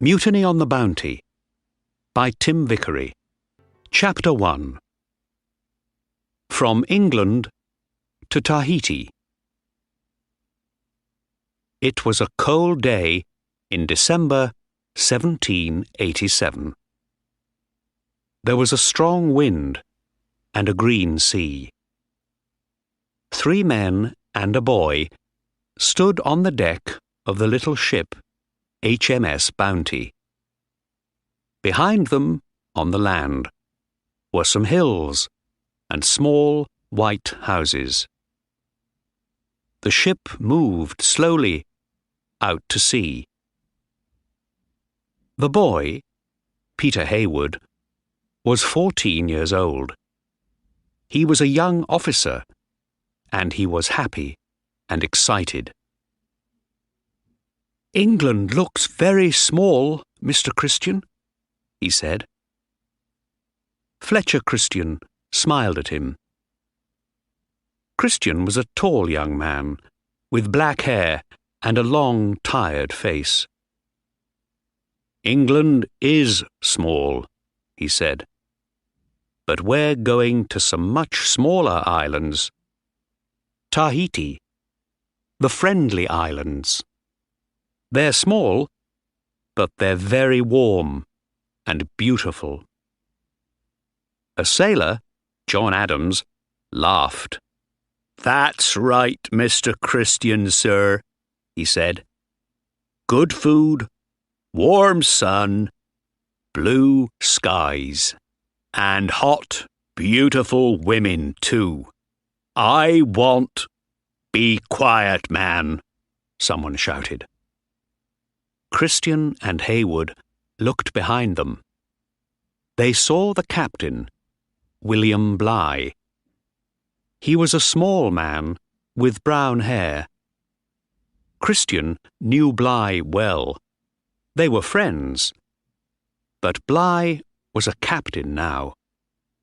Mutiny on the Bounty by Tim Vickery. Chapter 1. From England to Tahiti. It was a cold day in December 1787. There was a strong wind and a green sea. 3 men and a boy stood on the deck of the little ship HMS Bounty. Behind them, on the land, were some hills and small white houses. The ship moved slowly out to sea. The boy, Peter Heywood, was 14 years old. He was a young officer, and he was happy and excited. "England looks very small, Mr. Christian," he said. Fletcher Christian smiled at him. Christian was a tall young man, with black hair and a long, tired face. "England is small," he said, "but we're going to some much smaller islands. Tahiti, the Friendly Islands. They're small, but they're very warm and beautiful." A sailor, John Adams, laughed. "That's right, Mr. Christian, sir," he said. "Good food, warm sun, blue skies, and hot, beautiful women, too. I want—" "Be quiet, man," someone shouted. Christian and Heywood looked behind them. They saw the captain, William Bligh. He was a small man with brown hair. Christian knew Bligh well. They were friends. But Bligh was a captain now,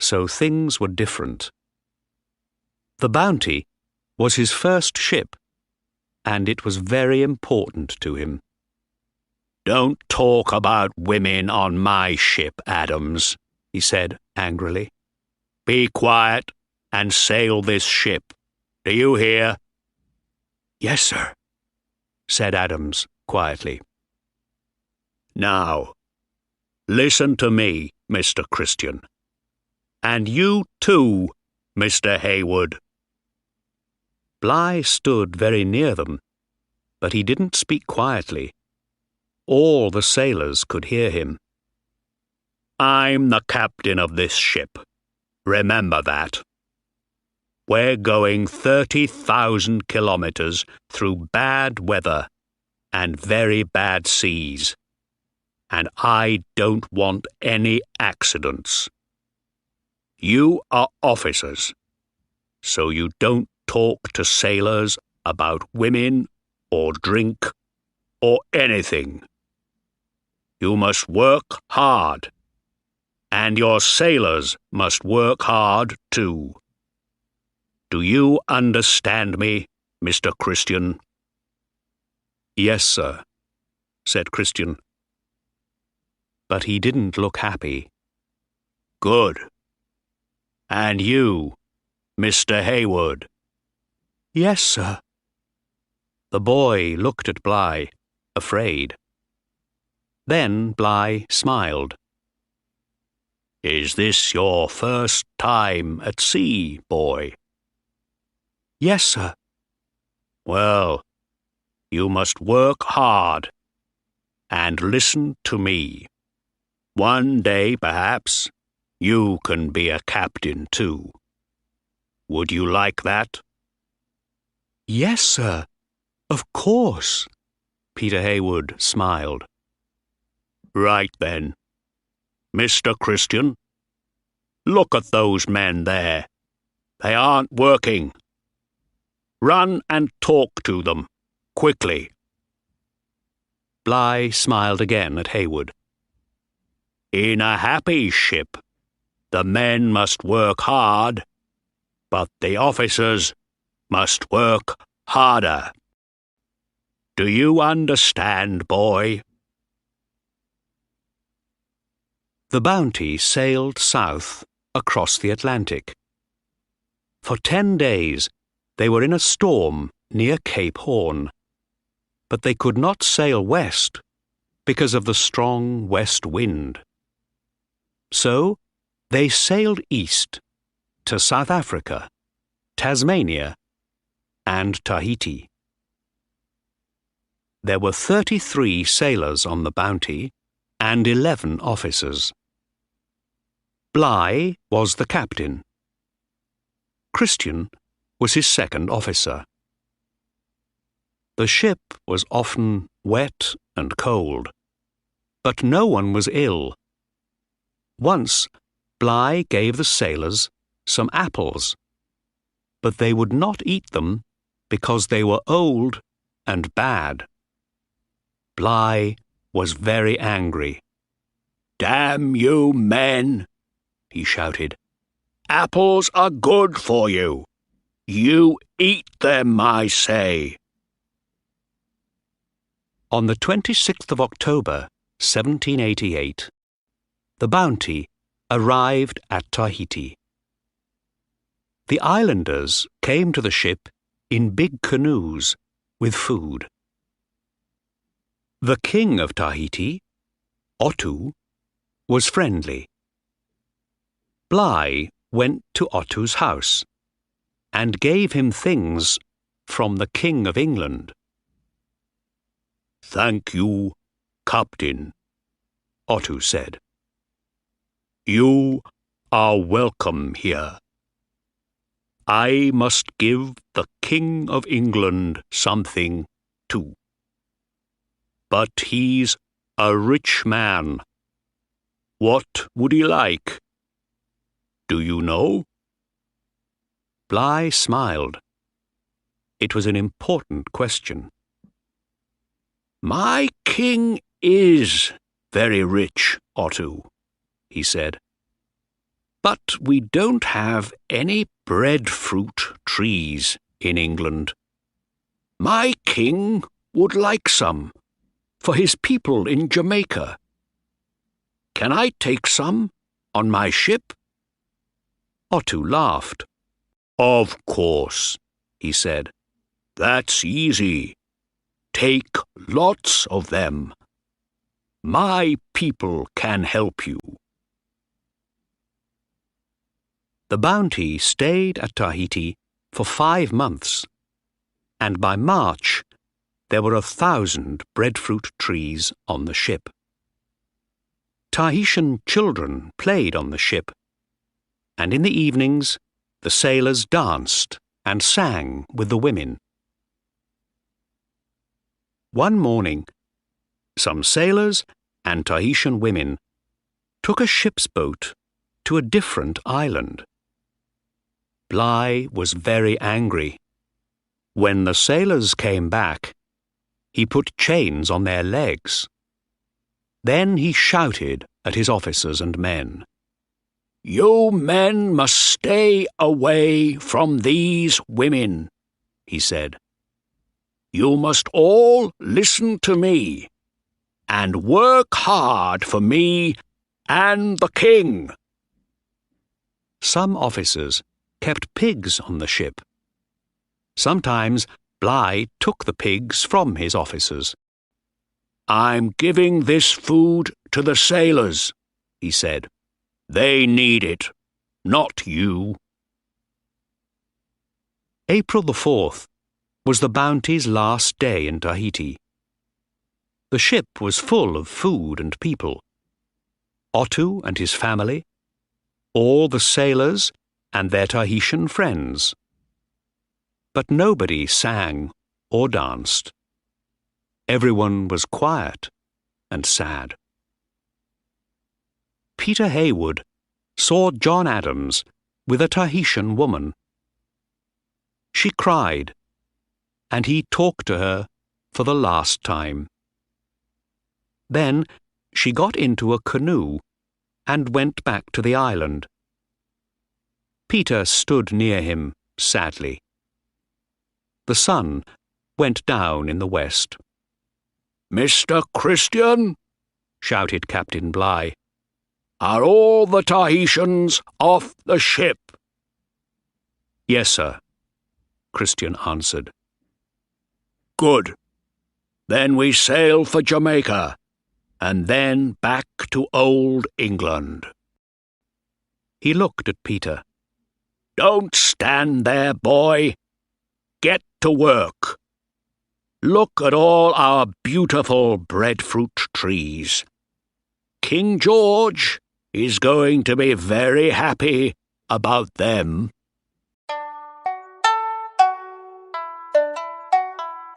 so things were different. The Bounty was his first ship, and it was very important to him. "Don't talk about women on my ship, Adams," he said angrily. "Be quiet and sail this ship. Do you hear?" "Yes, sir," said Adams quietly. "Now, listen to me, Mr. Christian. And you too, Mr. Heywood." Bligh stood very near them, but he didn't speak quietly. All the sailors could hear him. "I'm the captain of this ship. Remember that. We're going 30,000 kilometers through bad weather and very bad seas, and I don't want any accidents. You are officers, so you don't talk to sailors about women or drink or anything. You must work hard, and your sailors must work hard too. Do you understand me, Mr. Christian?" "Yes, sir," said Christian. But he didn't look happy. "Good. And you, Mr. Heywood?" "Yes, sir." The boy looked at Bligh, afraid. Then Bligh smiled. "Is this your first time at sea, boy?" "Yes, sir." "Well, you must work hard and listen to me. One day, perhaps, you can be a captain too. Would you like that?" "Yes, sir, of course," Peter Heywood smiled. "Right then. Mr. Christian, look at those men there. They aren't working. Run and talk to them, quickly." Bligh smiled again at Heywood. "In a happy ship, the men must work hard, but the officers must work harder. Do you understand, boy?" The Bounty sailed south across the Atlantic. For 10 days they were in a storm near Cape Horn, but they could not sail west because of the strong west wind. So they sailed east to South Africa, Tasmania, and Tahiti. There were 33 sailors on the Bounty and 11 officers. Bligh was the captain. Christian was his second officer. The ship was often wet and cold, but no one was ill. Once, Bligh gave the sailors some apples, but they would not eat them because they were old and bad. Bligh was very angry. "Damn you men!" he shouted. "Apples are good for you. You eat them, I say." On the 26th of October, 1788, the Bounty arrived at Tahiti. The islanders came to the ship in big canoes with food. The king of Tahiti, Otto, was friendly. Bligh went to Otto's house and gave him things from the King of England. "Thank you, Captain," Otto said. "You are welcome here. I must give the King of England something too. But he's a rich man. What would he like? Do you know?" Bligh smiled. It was an important question. "My king is very rich, Otto," he said. "But we don't have any breadfruit trees in England. My king would like some for his people in Jamaica. Can I take some on my ship?" Otto laughed. "Of course," he said. "That's easy. Take lots of them. My people can help you." The Bounty stayed at Tahiti for 5 months, and by March there were 1,000 breadfruit trees on the ship. Tahitian children played on the ship, and in the evenings the sailors danced and sang with the women. One morning, some sailors and Tahitian women took a ship's boat to a different island. Bligh was very angry. When the sailors came back, he put chains on their legs. Then he shouted at his officers and men. "You men must stay away from these women," he said. "You must all listen to me and work hard for me and the king." Some officers kept pigs on the ship. Sometimes Bligh took the pigs from his officers. "I'm giving this food to the sailors," he said. "They need it, not you." April the 4th was the Bounty's last day in Tahiti. The ship was full of food and people. Otto and his family, all the sailors and their Tahitian friends. But nobody sang or danced. Everyone was quiet and sad. Peter Heywood saw John Adams with a Tahitian woman. She cried, and he talked to her for the last time. Then she got into a canoe and went back to the island. Peter stood near him sadly. The sun went down in the west. "Mr. Christian," shouted Captain Bligh, Are all the Tahitians off the ship?" "Yes, sir," Christian answered. "Good. Then we sail for Jamaica, and then back to Old England." He looked at Peter. "Don't stand there, boy. Get to work. Look at all our beautiful breadfruit trees. King George is going to be very happy about them."